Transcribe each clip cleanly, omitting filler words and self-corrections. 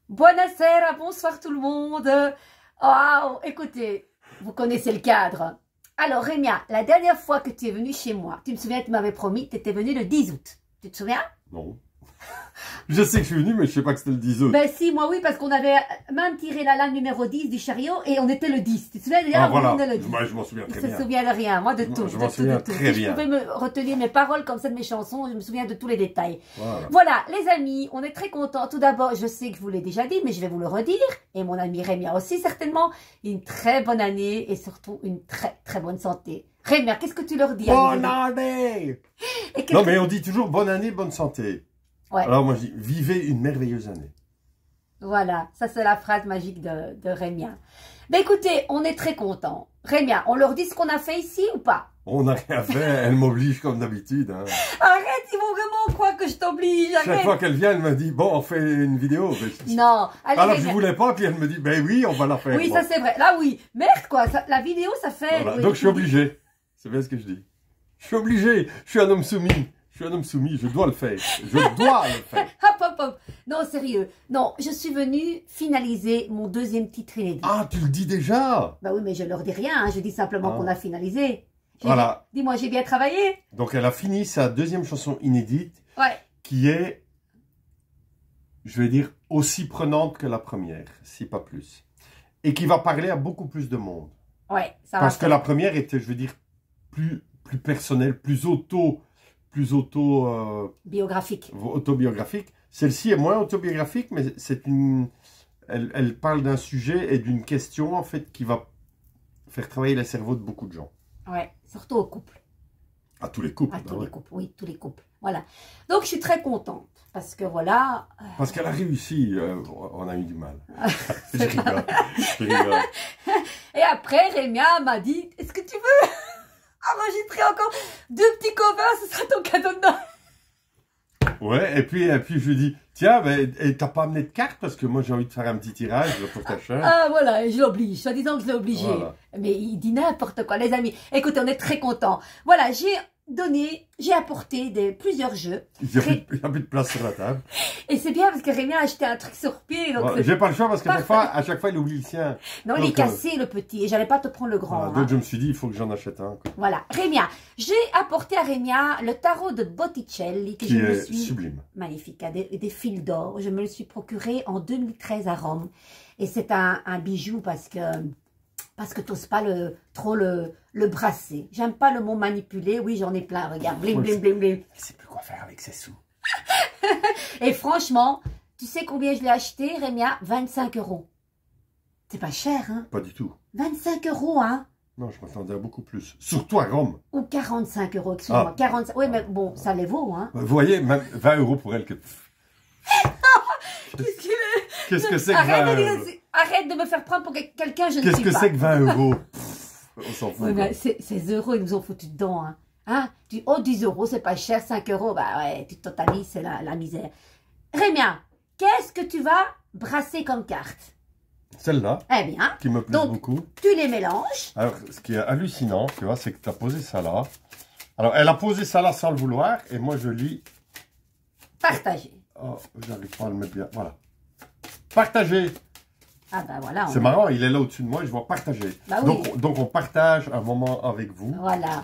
Buonasera, bonsoir tout le monde. Oh, écoutez, vous connaissez le cadre. Alors Rémia, la dernière fois que tu es venue chez moi, tu me souviens, tu m'avais promis, tu étais venue le 10 août. Tu te souviens? Non. Je sais que je suis venu, mais je sais pas que c'était le 10 août. Ben si, moi oui, parce qu'on avait même tiré la lame numéro 10 du chariot et on était le 10. Tu te souviens? Ah voilà, le 10. Moi je m'en souviens très bien. Je me souviens de rien, moi de tout. Je m'en souviens très Si bien. je pouvais me retenir mes paroles comme ça de mes chansons, je me souviens de tous les détails. Voilà. Voilà, les amis, on est très contents. Tout d'abord, je sais que je vous l'ai déjà dit, mais je vais vous le redire. Et mon ami Rémia aussi, certainement. Une très bonne année et surtout une très très bonne santé. Rémia, qu'est-ce que tu leur dis? Bonne année! Non, mais on dit toujours bonne année, bonne santé. Ouais. Alors moi je dis, vivez une merveilleuse année. Voilà, ça c'est la phrase magique de Rémia. Mais écoutez, on est très contents. Rémia, on leur dit ce qu'on a fait ici ou pas? On n'a rien fait, elle m'oblige comme d'habitude. Hein. Arrête, ils vont vraiment croire que je t'oblige. Chaque fois qu'elle vient, elle me dit, bon, on fait une vidéo. Non. Allez, alors Rémia. je voulais pas, puis elle me dit, ben oui, on va la faire. Oui, bon. ça c'est vrai. Là oui. Merde quoi, la vidéo ça fait... Voilà. Oui, Donc je suis obligé. C'est bien ce que je dis. Je suis obligé. Je suis un homme soumis. Je suis un homme soumis. Je dois le faire. Je dois le faire. Hop, hop, hop. Non, sérieux. Non, je suis venue finaliser mon deuxième titre inédit. Ah, tu le dis déjà. Bah oui, mais je leur dis rien. Hein. Je dis simplement qu'on a finalisé. Voilà. Dis-moi, j'ai bien travaillé. Donc elle a fini sa deuxième chanson inédite. Ouais. Qui est, je vais dire, aussi prenante que la première, si pas plus. Et qui va parler à beaucoup plus de monde. Ouais, ça va. Parce que la première était, je veux dire, plus personnelle, plus biographique. Autobiographique. Celle-ci est moins autobiographique, mais c'est une... Elle parle d'un sujet et d'une question, en fait, qui va faire travailler les cerveaux de beaucoup de gens. Ouais, surtout aux couples. À tous les couples. À tous les couples, oui, tous les couples. Voilà. Donc, je suis très contente. Parce que voilà... Parce qu'elle a réussi. On a eu du mal. Je rigole. Je rigole. Et après, Rémia m'a dit, est-ce que tu veux enregistrer encore 2 petits covers, ce sera ton cadeau de Noël. Ouais, et puis je lui dis, tiens, t'as pas amené de carte parce que moi j'ai envie de faire un petit tirage pour ta chaîne. Ah voilà, et je l'oblige, soi-disant que je l'ai obligé. Voilà. Mais il dit n'importe quoi, les amis. Écoutez, on est très contents. Voilà, j'ai apporté plusieurs jeux. Il n'y a plus de place sur la table. Et c'est bien parce que Rémi a acheté un truc sur pied. Voilà, j'ai pas le choix parce qu'à chaque fois, il oublie le sien. Non, donc, il est cassé le petit et j'allais pas te prendre le grand. Voilà, donc je me suis dit, il faut que j'en achète un. Quoi. Voilà, Rémia, j'ai apporté à Rémia le tarot de Botticelli qui est sublime. Magnifique, des fils d'or. Je me le suis procuré en 2013 à Rome. Et c'est un bijou parce que tu n'oses pas trop le brasser. J'aime pas le mot manipuler. Oui, j'en ai plein, regarde. Bling, bling, bling, bling. Il sait plus quoi faire avec ses sous. Et franchement, tu sais combien je l'ai acheté, Rémia? 25 €. C'est pas cher, hein? Pas du tout. 25 €, hein? Non, je m'attendais à beaucoup plus. Surtout à Rome. Ou 45 €, excuse-moi. 45. Oui, mais bon, ça les vaut, hein? Vous voyez, même 20 € pour elle. Qu'est-ce que c'est que 20 €? Arrête de me faire prendre pour quelqu'un, je ne suis pas. Qu'est-ce que c'est que 20 €? On s'en fout. Oui, mais ces euros, ils nous ont foutu dedans, hein. Hein? 10 €, c'est pas cher, 5 €, bah ouais, tu totalises, c'est la misère. Rémia, qu'est-ce que tu vas brasser comme carte? Celle-là, eh bien, qui me plaît beaucoup. Tu les mélanges. Alors, ce qui est hallucinant, tu vois, c'est que tu as posé ça là. Alors, elle a posé ça là sans le vouloir, et moi je lis... Partager. Oh, j'arrive pas à le mettre bien, voilà. Partager. Ah ben voilà. C'est marrant, il est là au-dessus de moi et je vois partager. Bah oui. Donc on partage un moment avec vous. Voilà.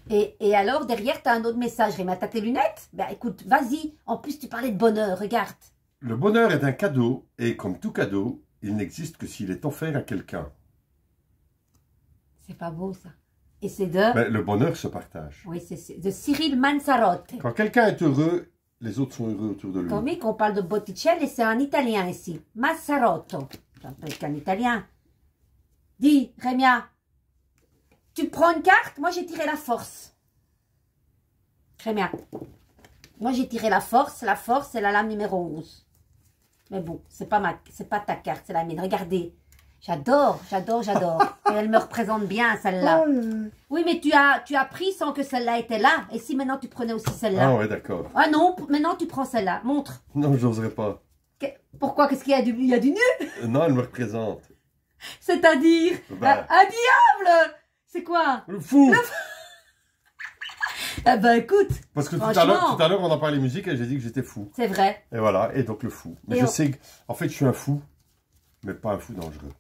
Et alors, derrière, tu as un autre message. Réma, t'as tes lunettes? Ben écoute, vas-y. En plus, tu parlais de bonheur, regarde. Le bonheur est un cadeau, et comme tout cadeau, il n'existe que s'il est offert à quelqu'un. C'est pas beau, ça. Et c'est de... Mais le bonheur se partage. Oui, c'est de Cyril Manzarotti. Quand quelqu'un est heureux, les autres sont heureux autour de lui. Tommy, qu'on parle de Botticelli, c'est un italien ici. Massarotto. C'est un italien. Dis, Rémia, tu prends une carte? Moi, j'ai tiré la force. Rémia, moi, j'ai tiré la force. La force, c'est la lame numéro 11. Mais bon, c'est pas ta carte, c'est la mienne. Regardez. J'adore, j'adore, j'adore. Et elle me représente bien, celle-là. Oui, mais tu as pris sans que celle-là était là. Et si maintenant tu prenais aussi celle-là? Ah ouais, d'accord. Ah non, maintenant tu prends celle-là. Montre. Non, j'oserais pas. Pourquoi? Qu'est-ce qu'il y a il y a du nu? Non, elle me représente. C'est-à-dire un diable. C'est quoi? Le fou. Eh ben écoute, Parce que tout franchement, à l'heure, on a parlé musique et j'ai dit que j'étais fou. c'est vrai. Et voilà, et donc le fou. Mais Et je on- sais que, en fait, je suis un fou, mais pas un fou dangereux.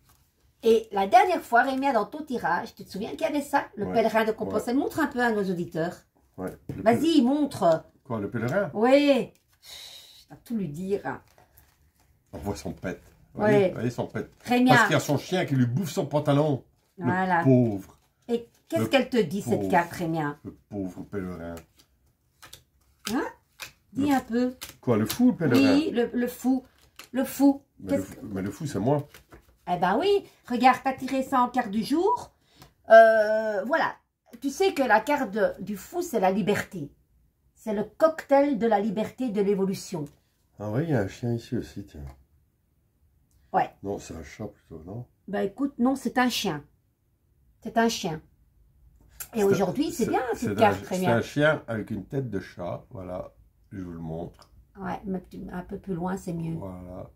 Et la dernière fois, Rémi, dans ton tirage, tu te souviens qu'il y avait ça, le Ouais. pèlerin de Compostelle. Montre un peu à nos auditeurs. Ouais. Vas-y, montre. Quoi, le pèlerin? Oui. Je vais tout lui dire. On voit son pet. Ouais. Vous voyez son pet. Rémi, Parce qu'il y a son chien qui lui bouffe son pantalon. voilà. Le pauvre. Et qu'est-ce Le qu'elle te dit, cette pauvre. carte, Rémi? Le pauvre pèlerin. Dis un peu. Quoi, le fou, le pèlerin? Oui, le fou. Le fou. Mais le fou, c'est moi. Eh ben oui. Regarde, t'as tiré ça en carte du jour. Voilà. Tu sais que la carte du fou, c'est la liberté. C'est le cocktail de la liberté, de l'évolution. Ah oui, il y a un chien ici aussi, tiens. Ouais. Non, c'est un chat plutôt, non? Ben écoute, non, c'est un chien. C'est un chien. Et aujourd'hui, c'est bien cette carte, très C'est bien. un chien avec une tête de chat, voilà. Je vous le montre. Ouais, mais un peu plus loin, c'est mieux. Voilà.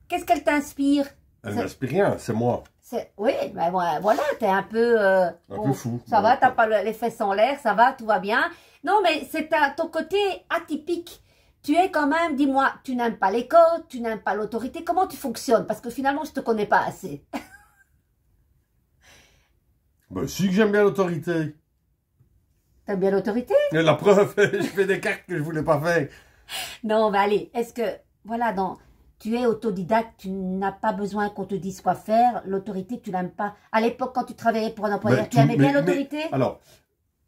Qu'est-ce qu'elle t'inspire? Elle n'inspire rien, c'est moi. Oui, ben voilà, t'es un peu... Un peu fou. Ça va, Ouais. t'as pas les fesses en l'air, ça va, tout va bien. Non, mais c'est ton côté atypique. Tu es quand même, dis-moi, tu n'aimes pas les codes, tu n'aimes pas l'autorité. Comment tu fonctionnes? Parce que finalement, je te connais pas assez. Ben, si que j'aime bien l'autorité. T'aimes bien l'autorité? Et la preuve, je fais des cartes que je voulais pas faire. Non, mais allez, est-ce que, voilà, tu es autodidacte, tu n'as pas besoin qu'on te dise quoi faire, l'autorité, tu l'aimes pas. À l'époque, quand tu travaillais pour un employeur, Ben, tu aimais bien mais- l'autorité? Alors,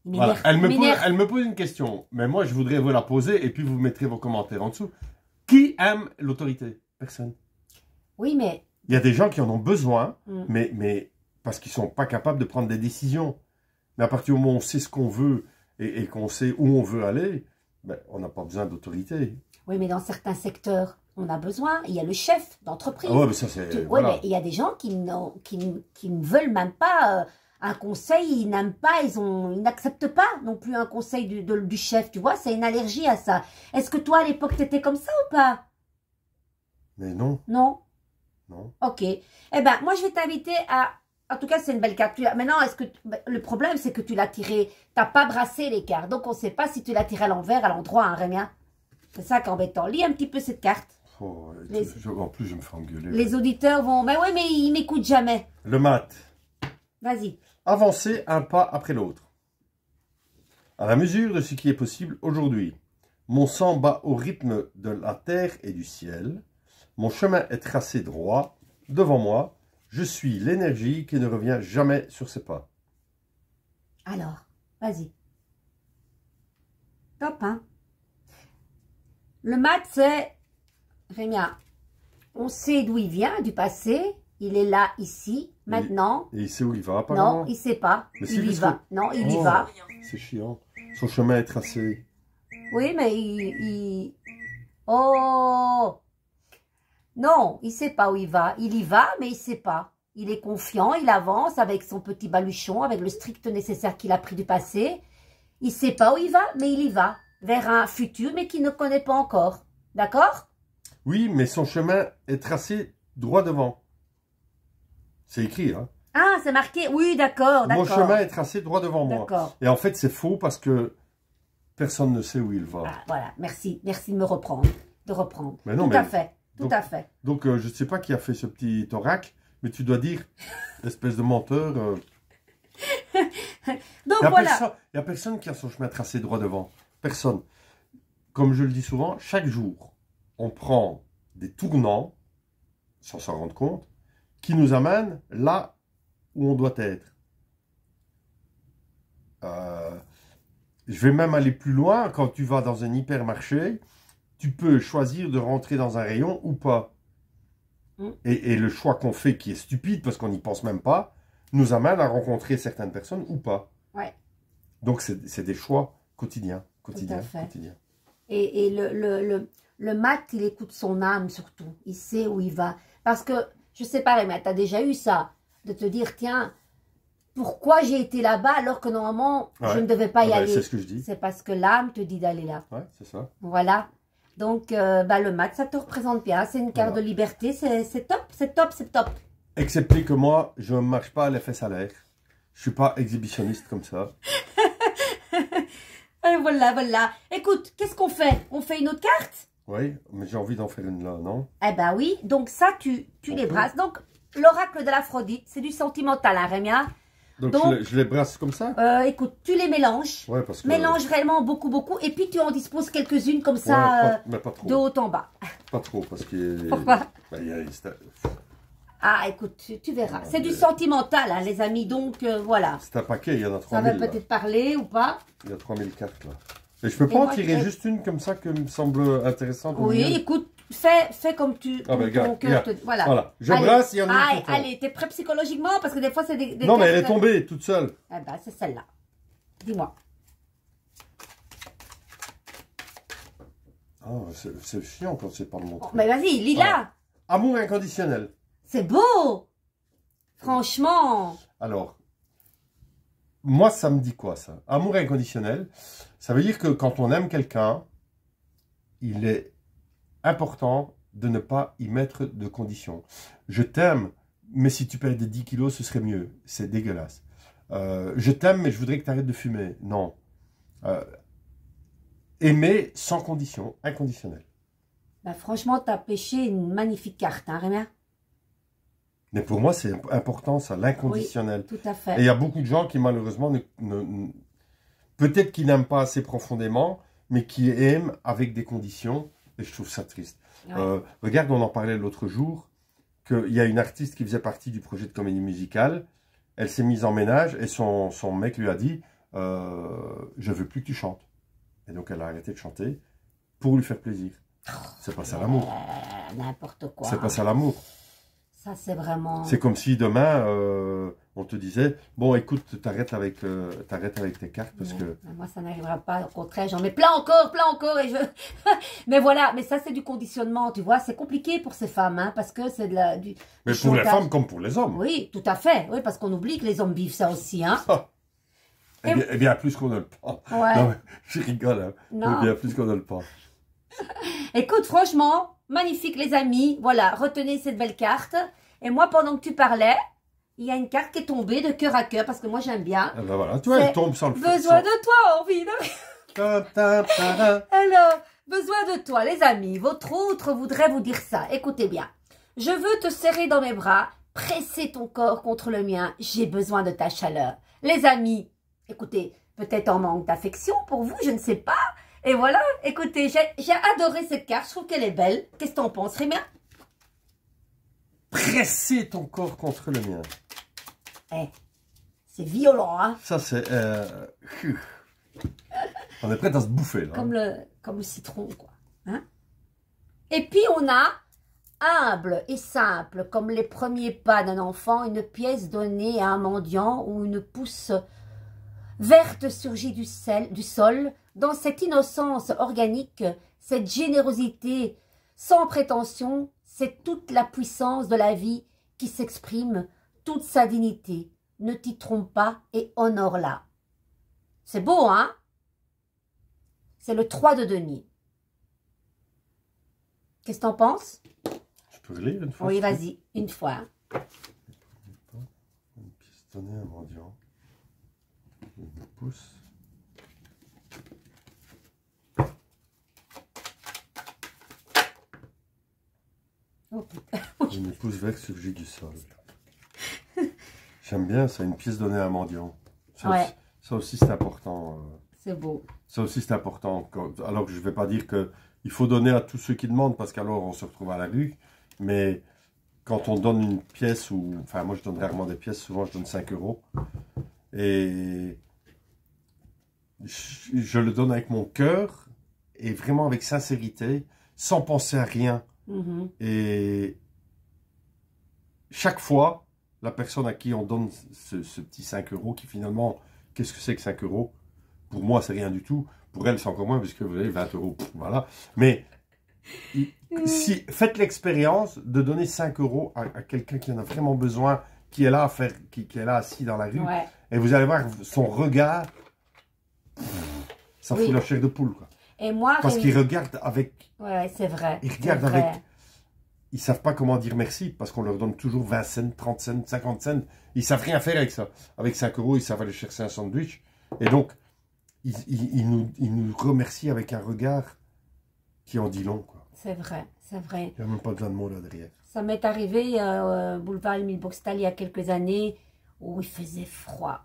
Il voilà, m'énerve, elle il me m'énerve. pose une question, mais moi je voudrais vous la poser et puis vous mettrez vos commentaires en dessous. Qui aime l'autorité? Personne. Oui, mais, Il y a des gens qui en ont besoin, Mm. mais parce qu'ils sont pas capables de prendre des décisions. Mais à partir du moment où on sait ce qu'on veut et qu'on sait où on veut aller, ben, on n'a pas besoin d'autorité. oui, mais dans certains secteurs, on a besoin. Il y a le chef d'entreprise. Ah ouais, mais ça c'est... Oui, voilà. mais il y a des gens qui ne veulent même pas un conseil, ils n'aiment pas, ils n'acceptent pas non plus un conseil du chef, tu vois, c'est une allergie à ça. Est-ce que toi, à l'époque, tu étais comme ça ou pas? Mais non, Non? non. Ok. Eh ben, moi, je vais t'inviter à... En tout cas, c'est une belle carte. Maintenant, le problème, c'est que tu l'as tiré... T'as pas brassé les cartes. Donc, on ne sait pas si tu l'as tiré à l'envers, à l'endroit, hein, Rémien. C'est ça qui est embêtant. Lis un petit peu cette carte. Oh, Les- en plus, je me fais engueuler. Les auditeurs vont... Mais oui, mais ils m'écoutent jamais. Le mat. Vas-y. Avancer un pas après l'autre. À la mesure de ce qui est possible aujourd'hui, mon sang bat au rythme de la terre et du ciel. Mon chemin est tracé droit. Devant moi, je suis l'énergie qui ne revient jamais sur ses pas. Alors, vas-y. Top, hein? Le mat, c'est... Rémia, on sait d'où il vient, du passé. Il est là, ici, maintenant. Et il sait où il va, apparemment. Non, il sait pas. Mais si, Il y parce va. que- Non, il y Oh, va. C'est chiant. Son chemin est tracé. Oui, mais Oh! Non, il sait pas où il va. Il y va, mais il sait pas. Il est confiant, il avance avec son petit baluchon, avec le strict nécessaire qu'il a pris du passé. Il sait pas où il va, mais il y va. Vers un futur, mais qu'il ne connaît pas encore. D'accord? Oui, mais son chemin est tracé droit devant. C'est écrit, hein. Ah, c'est marqué. Oui, d'accord, Mon d'accord. chemin est tracé droit devant moi. D'accord. Et en fait, c'est faux parce que personne ne sait où il va. Ah, voilà, merci. Merci de me reprendre. De reprendre. Mais non, Tout à mais- fait. Tout donc- à fait. Donc, je ne sais pas qui a fait ce petit oracle, mais tu dois dire, espèce de menteur. Donc Il voilà. n'y a personne qui a son chemin tracé droit devant. Personne. Comme je le dis souvent, chaque jour, on prend des tournants, sans s'en rendre compte, qui nous amènent là où on doit être. Je vais même aller plus loin. Quand tu vas dans un hypermarché, tu peux choisir de rentrer dans un rayon ou pas. Mm. Et le choix qu'on fait, qui est stupide parce qu'on n'y pense même pas, nous amène à rencontrer certaines personnes ou pas. Ouais. Donc, c'est des choix quotidiens. Quotidiens, fait. quotidiens. Et le mat, il écoute son âme surtout. Il sait où il va. Parce que, je sais pas, mais tu as déjà eu ça, de te dire, tiens, pourquoi j'ai été là-bas alors que normalement, Ouais. je ne devais pas y Ouais, aller. c'est ce que je dis. C'est parce que l'âme te dit d'aller là. Ouais, c'est ça. Voilà. Donc, le mat, ça te représente bien. C'est une carte Voilà. de liberté. C'est top, c'est top, c'est top. Excepté que moi, je ne marche pas à l'effet salaire. Je suis pas exhibitionniste comme ça. Et voilà, voilà. Écoute, qu'est-ce qu'on fait? On fait une autre carte? Oui, mais j'ai envie d'en faire une là, non? Eh ben oui, donc ça, tu les brasses. Donc, l'oracle de l'Aphrodite, c'est du sentimental, hein, Rémia? Donc, Donc, je les brasse comme ça? écoute, tu les mélanges. Ouais, parce que... Mélange réellement beaucoup, beaucoup. Et puis, tu en disposes quelques-unes comme Ouais, ça, mais pas trop. de haut en bas. Pas trop, parce qu'il y a... Pourquoi? Ben, Ah, écoute, tu verras. C'est du sentimental, hein, les amis. Donc, voilà. c'est un paquet, il y en a Ça va 3000. peut-être parler ou pas. Il y a 3000 cartes, là. Et je peux pas en moi, tirer juste une comme ça qui me semble intéressante au Oui, milieu? écoute, fais comme tu... Ah ben, regarde, Voilà. Voilà. Je Allez. brasse, il y en a une Allez, qui tombe. allez, t'es prêt psychologiquement? Parce que des fois, c'est des Non, mais elle est cartes- tombée, toute seule. Eh ben, c'est celle-là. Dis-moi. Ah, c'est chiant quand c'est pas le montrer. Mais vas-y, lis-la. Voilà. Amour inconditionnel. C'est beau. Franchement. Alors, moi, ça me dit quoi, ça? Amour inconditionnel, ça veut dire que quand on aime quelqu'un, il est important de ne pas y mettre de conditions. Je t'aime, mais si tu perdais 10 kilos, ce serait mieux. C'est dégueulasse. Je t'aime, mais je voudrais que tu arrêtes de fumer. Non. Aimer sans condition, inconditionnel. Bah, franchement, t'as pêché une magnifique carte, hein, Rémia? Mais pour moi, c'est important, ça, l'inconditionnel. Oui, tout à Et fait. il y a beaucoup de gens qui, malheureusement, peut-être qu'ils n'aiment pas assez profondément, mais qui aiment avec des conditions. Et je trouve ça triste. Ouais. Regarde, on en parlait l'autre jour, qu'il y a une artiste qui faisait partie du projet de comédie musicale. Elle s'est mise en ménage et son mec lui a dit « Je veux plus que tu chantes ». Et donc, elle a arrêté de chanter pour lui faire plaisir. C'est pas ça l'amour. N'importe quoi. C'est pas ça l'amour. Ça, c'est vraiment... C'est comme si demain, on te disait « Bon, écoute, t'arrêtes avec tes cartes parce Non, que... » moi, ça n'arrivera pas. Au contraire, j'en mets plein encore. Et je... Mais voilà, mais ça, c'est du conditionnement, tu vois. C'est compliqué pour ces femmes, hein, parce que c'est du Mais pour les chantage. femmes comme pour les hommes. Oui, tout à fait. Oui, parce qu'on oublie que les hommes vivent ça aussi, hein. Eh bien, plus qu'on ne le pense. Ouais. Non, mais je rigole. Hein. Non. Eh bien, plus qu'on ne le pense. Écoute, franchement, magnifique, les amis. Voilà, retenez cette belle carte. Et moi, pendant que tu parlais, il y a une carte qui est tombée de cœur à cœur, parce que moi, j'aime bien. Eh ben voilà, tu vois, elle tombe sans le feu. Besoin de toi, envie de... Alors, besoin de toi, les amis. Votre autre voudrait vous dire ça. Écoutez bien. Je veux te serrer dans mes bras, presser ton corps contre le mien. J'ai besoin de ta chaleur. Les amis, écoutez, peut-être en manque d'affection pour vous, je ne sais pas. Et voilà, écoutez, j'ai adoré cette carte. Je trouve qu'elle est belle. Qu'est-ce que t'en penses, Rémia? Presser ton corps contre le mien. Eh, c'est violent, hein? Ça, c'est... On est prêt à se bouffer, là. Comme le citron, quoi. Hein? Et puis, on a humble et simple, comme les premiers pas d'un enfant, une pièce donnée à un mendiant ou une pousse verte surgit du sol. Dans cette innocence organique, cette générosité sans prétention, c'est toute la puissance de la vie qui s'exprime, toute sa dignité. Ne t'y trompe pas et honore-la. C'est beau, hein? C'est le 3 de denier. Qu'est-ce que t'en penses? Je peux lire une fois? Oui, vas-y, une fois. Une pièce donnée à un mendiant. Une pousse. Oh, putain. Une pousse verte surgit du sol. J'aime bien ça, une pièce donnée à un mendiant. Ouais. Ça aussi, c'est important. C'est beau. Ça aussi, c'est important. Alors que je ne vais pas dire qu'il faut donner à tous ceux qui demandent, parce qu'alors on se retrouve à la rue. Mais quand on donne une pièce, ou enfin moi je donne rarement des pièces, souvent je donne 5 €. Et je le donne avec mon cœur, et vraiment avec sincérité, sans penser à rien. Et chaque fois, la personne à qui on donne ce petit 5 €, qui finalement, qu'est-ce que c'est que 5 €? Pour moi, c'est rien du tout. Pour elle, c'est encore moins, puisque vous avez 20 €. Voilà. Mais si, faites l'expérience de donner 5 € à quelqu'un qui en a vraiment besoin, qui est là, qui est là assis dans la rue. Ouais. Et vous allez voir son regard, ça Oui. fout la chair de poule. Quoi. Et moi, Parce qu'ils regardent avec... Ouais, c'est vrai. Ils regardent c'est vrai. avec... Ils ne savent pas comment dire merci, parce qu'on leur donne toujours 20 cents, 30 cents, 50 cents. Ils ne savent rien faire avec ça. Avec 5 €, ils savent aller chercher un sandwich. Et donc, il nous remercie avec un regard qui en dit long, quoi. C'est vrai, c'est vrai. Il n'y a même pas besoin de mots là derrière. Ça m'est arrivé boulevard Émile Boxtal il y a quelques années où il faisait froid.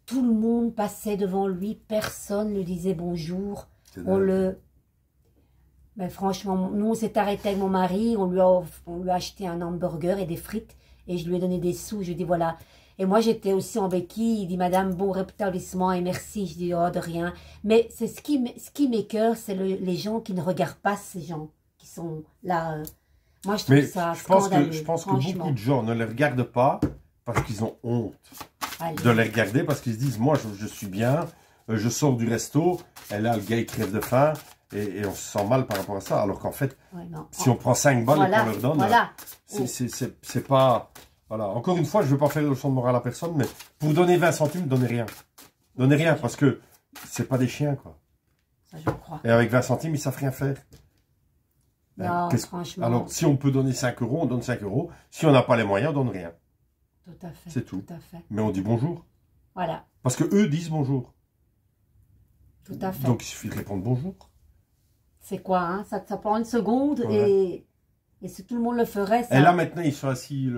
Tout le monde passait devant lui, personne ne lui disait bonjour. Mais franchement, nous on s'est arrêté avec mon mari, on lui a acheté un hamburger et des frites et je lui ai donné des sous. Je lui ai dit voilà. Et moi j'étais aussi en béquille, il dit madame, bon rétablissement et merci. Je dis oh de rien. Mais c'est ce qui m'écoeure, c'est les gens qui ne regardent pas ces gens qui sont là. Moi je trouve ça scandaleux. Je pense que beaucoup de gens ne les regardent pas parce qu'ils ont honte de les regarder, parce qu'ils se disent moi je suis bien, je sors du resto, et là le gars il crève de faim. Et on se sent mal par rapport à ça, alors qu'en fait, si on prend 5 balles et qu'on leur donne, c'est pas... Voilà, encore une fois, je ne veux pas faire de leçon de morale à personne, mais pour donner 20 centimes, donnez rien. Donnez rien, parce que c'est pas des chiens, quoi. Ça, je crois. Et avec 20 centimes, ils savent rien faire. Non, franchement. Alors, si on peut donner 5 euros, on donne 5 euros. Si on n'a pas les moyens, on donne rien. Tout à fait. C'est tout. Tout à fait. Mais on dit bonjour. Voilà. Parce que eux disent bonjour. Tout à fait. Donc, il suffit de répondre bonjour. C'est quoi, hein? Ça prend une seconde et si tout le monde le ferait, ça... Et là, maintenant, ils sont assis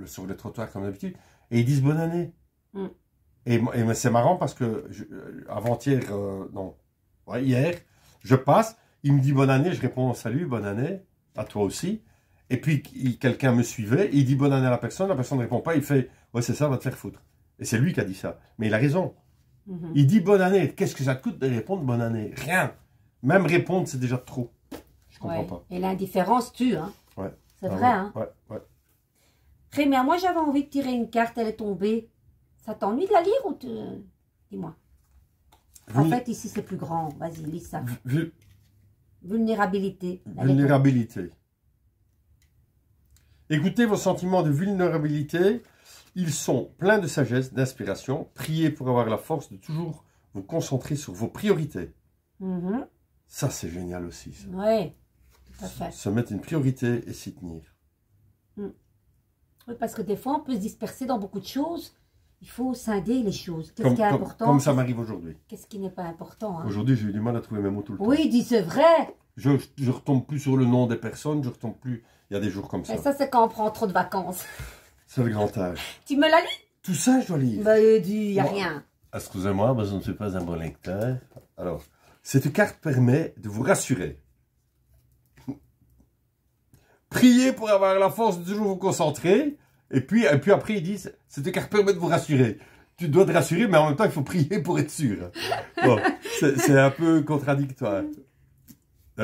sur le trottoir comme d'habitude et ils disent bonne année. Mm. Et c'est marrant parce que avant-hier, hier, je passe, il me dit bonne année, je réponds salut, bonne année, à toi aussi. Et puis, quelqu'un me suivait, il dit bonne année à la personne ne répond pas, il fait ouais, c'est ça, va te faire foutre. Et c'est lui qui a dit ça. Mais il a raison. Mm-hmm. Il dit bonne année. Qu'est-ce que ça te coûte de répondre bonne année? Rien. Même répondre, c'est déjà trop. Je comprends pas. Et l'indifférence tue, hein. Ouais. C'est vrai, hein. Ouais. Rémia, moi j'avais envie de tirer une carte, elle est tombée. Ça t'ennuie de la lire ou dis-moi. En fait, ici c'est plus grand. Vas-y, lis ça. Vulnérabilité. Vulnérabilité. Écoutez vos sentiments de vulnérabilité. Ils sont pleins de sagesse, d'inspiration. Priez pour avoir la force de toujours vous concentrer sur vos priorités. Mm-hmm. Ça, c'est génial aussi. Oui, tout à fait. Se mettre une priorité et s'y tenir. Mm. Oui, parce que des fois, on peut se disperser dans beaucoup de choses. Il faut scinder les choses. Qu'est-ce qui est important? Comme ça m'arrive aujourd'hui. Qu'est-ce qui n'est pas important, hein? Aujourd'hui, j'ai eu du mal à trouver mes mots tout le temps. Oui, dis c'est vrai. Je retombe plus sur le nom des personnes, je retombe plus... Il y a des jours comme ça. Et ça, c'est quand on prend trop de vacances. C'est le grand âge. Tu me la lis? Tout ça, je dois lire. Bah, il n'y a rien. Excusez-moi, mais je ne suis pas un bon lecteur. Alors... Cette carte permet de vous rassurer. Priez pour avoir la force de toujours vous concentrer. Et puis après, ils disent, cette carte permet de vous rassurer. Tu dois te rassurer, mais en même temps, il faut prier pour être sûr. Bon, c'est un peu contradictoire.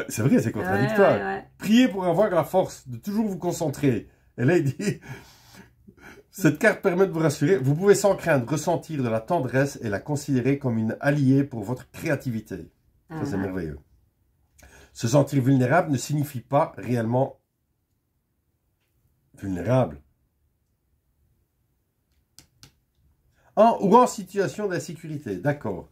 C'est vrai, c'est contradictoire. Ouais. Priez pour avoir la force de toujours vous concentrer. Et là, il dit, cette carte permet de vous rassurer. Vous pouvez sans crainte ressentir de la tendresse et la considérer comme une alliée pour votre créativité. Ça, c'est merveilleux. Se sentir vulnérable ne signifie pas réellement vulnérable. Ou en situation d'insécurité. D'accord.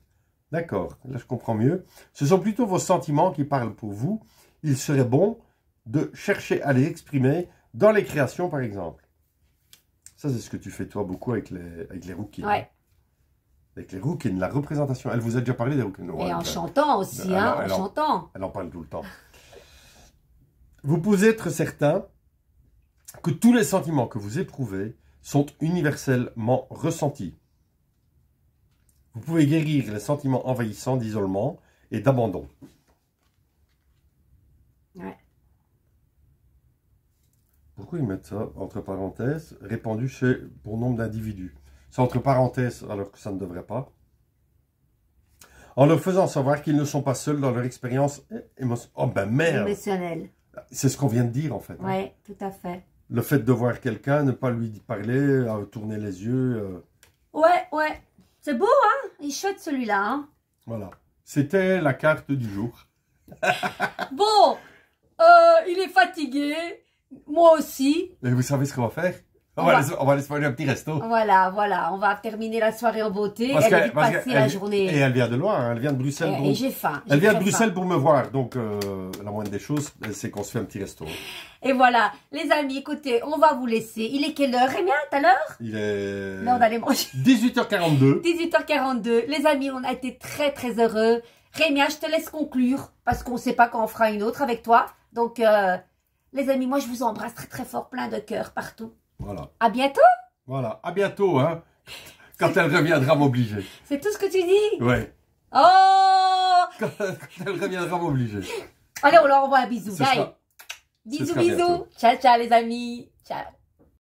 D'accord. Là, je comprends mieux. Ce sont plutôt vos sentiments qui parlent pour vous. Il serait bon de chercher à les exprimer dans les créations, par exemple. Ça, c'est ce que tu fais, toi, beaucoup avec les rookies. Ouais. Avec les rouquins, la représentation. Elle vous a déjà parlé des rouquins. Et en chantant aussi, en chantant. Elle en parle tout le temps. Vous pouvez être certain que tous les sentiments que vous éprouvez sont universellement ressentis. Vous pouvez guérir les sentiments envahissants d'isolement et d'abandon. Ouais. Pourquoi ils mettent ça entre parenthèses, répandu chez bon nombre d'individus? C'est entre parenthèses, alors que ça ne devrait pas. En leur faisant savoir qu'ils ne sont pas seuls dans leur expérience émotionnelle. C'est ce qu'on vient de dire, en fait. Oui, hein. Tout à fait. Le fait de voir quelqu'un, ne pas lui parler, tourner les yeux. Ouais. C'est beau, hein? Il est chouette, celui-là, hein? Voilà. C'était la carte du jour. Bon, il est fatigué. Moi aussi. Et vous savez ce qu'on va faire? On va aller se manger un petit resto. Voilà, on va terminer la soirée en beauté. Parce elle a dû parce passer la journée. Et elle vient de loin, hein, elle vient de Bruxelles. Et j'ai faim. Elle vient de Bruxelles pour me voir, donc la moindre des choses, c'est qu'on se fait un petit resto. Et voilà, les amis, écoutez, on va vous laisser. Il est quelle heure, Rémien, tout à l'heure? Il est... L'heure d'aller manger. 18h42. 18h42. Les amis, on a été très très heureux. Rémien, je te laisse conclure, parce qu'on ne sait pas quand on fera une autre avec toi. Donc, les amis, moi je vous embrasse très très fort, plein de cœur partout. Voilà. À bientôt. Voilà, à bientôt, hein, quand elle reviendra m'obliger. C'est tout ce que tu dis? Ouais. Oh! Quand elle reviendra m'obliger. Allez, on leur envoie un bisou. Ce sera Bisous, bientôt. bisous. Ciao, ciao les amis. Ciao.